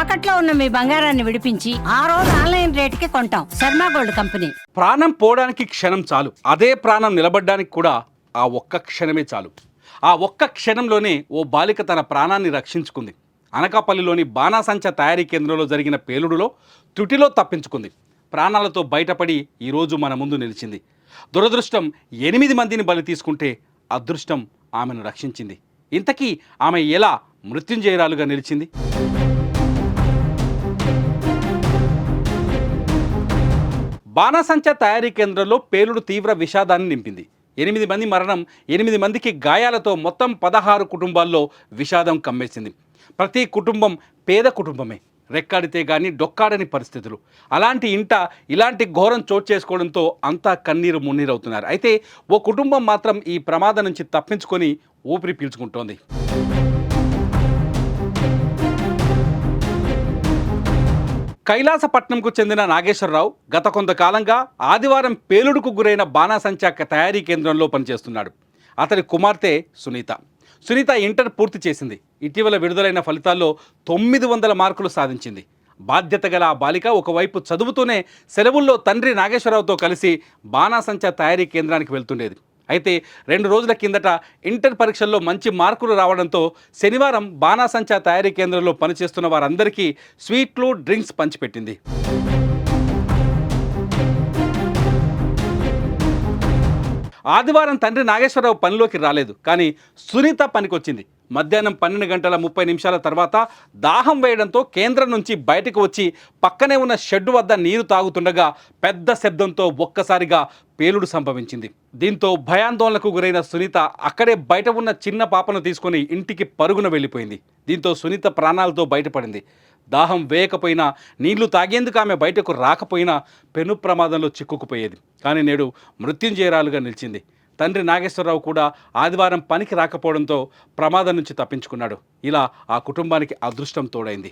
తాకట్లో ఉన్న మీ బంగారాన్ని విడిపించి ఆ రోజు ఆన్లైన్ రేటుకి కొంటాం. Sharma gold company. ప్రాణం పోవడానికి క్షణం చాలు, అదే ప్రాణం నిలబడడానికి కూడా ఆ ఒక్క క్షణమే చాలు. ఆ ఒక్క క్షణంలోనే ఓ బాలిక తన ప్రాణాన్ని రక్షించుకుంది. అనకాపల్లిలోని బాణాసంచ తయారీ కేంద్రంలో జరిగిన పేలుడులో త్రుటిలో తప్పించుకుంది. ప్రాణాలతో బయటపడి ఈరోజు మన ముందు నిలిచింది. దురదృష్టం 8 మందిని బలి తీసుకుంటే అదృష్టం ఆమెను రక్షించింది. ఇంతకీ ఆమె ఎలా మృత్యుంజయురాలుగా నిలిచింది? బాణాసంచ తయారీ కేంద్రంలో పేలుడు తీవ్ర విషాదాన్ని నింపింది. 8 మంది మరణం, 8 మందికి గాయాలతో మొత్తం 16 కుటుంబాల్లో విషాదం కమ్మేసింది. ప్రతి కుటుంబం పేద కుటుంబమే, రెక్కాడితే గాని డొక్కాడని పరిస్థితులు. అలాంటి ఇంట ఇలాంటి ఘోరం చోటు చేసుకోవడంతో అంతా కన్నీరు మున్నీరవుతున్నారు. అయితే ఓ కుటుంబం మాత్రం ఈ ప్రమాదం నుంచి తప్పించుకొని ఊపిరి పీల్చుకుంటోంది. కైలాసపట్నంకు చెందిన నాగేశ్వరరావు గత కొంతకాలంగా ఆదివారం పేలుడుకు గురైన బాణాసంచా తయారీ కేంద్రంలో పనిచేస్తున్నాడు. అతడి కుమార్తె సునీత ఇంటర్ పూర్తి చేసింది. ఇటీవల విడుదలైన ఫలితాల్లో 900 మార్కులు సాధించింది. బాధ్యత గల ఆ బాలిక ఒకవైపు చదువుతూనే సెలవుల్లో తండ్రి నాగేశ్వరరావుతో కలిసి బాణాసంచా తయారీ కేంద్రానికి వెళ్తుండేది. అయితే 2 రోజుల కిందట ఇంటర్ పరీక్షల్లో మంచి మార్కులు రావడంతో శనివారం బాణాసంచా తయారీ కేంద్రంలో పనిచేస్తున్న వారందరికీ స్వీట్లు, డ్రింక్స్ పంచిపెట్టింది. ఆదివారం తండ్రి నాగేశ్వరరావు పనిలోకి రాలేదు, కానీ సునీత పనికొచ్చింది. మధ్యాహ్నం 12:30 తర్వాత దాహం వేయడంతో కేంద్రం నుంచి బయటకు వచ్చి పక్కనే ఉన్న షెడ్డు వద్ద నీరు తాగుతుండగా పెద్ద శబ్దంతో ఒక్కసారిగా పేలుడు సంభవించింది. దీంతో భయాందోళనకు గురైన సునీత అక్కడే బయట ఉన్న చిన్న పాపను తీసుకొని ఇంటికి పరుగున వెళ్ళిపోయింది. దీంతో సునీత ప్రాణాలతో బయటపడింది. దాహం వేయకపోయినా, నీళ్లు తాగేందుకు ఆమె బయటకు రాకపోయినా పెను ప్రమాదంలో చిక్కుకుపోయేది. కానీ నేడు మృత్యుంజయురాలుగా నిలిచింది. తండ్రి నాగేశ్వరరావు కూడా ఆదివారం పనికి రాకపోవడంతో ప్రమాదం నుంచి తప్పించుకున్నాడు. ఇలా ఆ కుటుంబానికి అదృష్టం తోడైంది.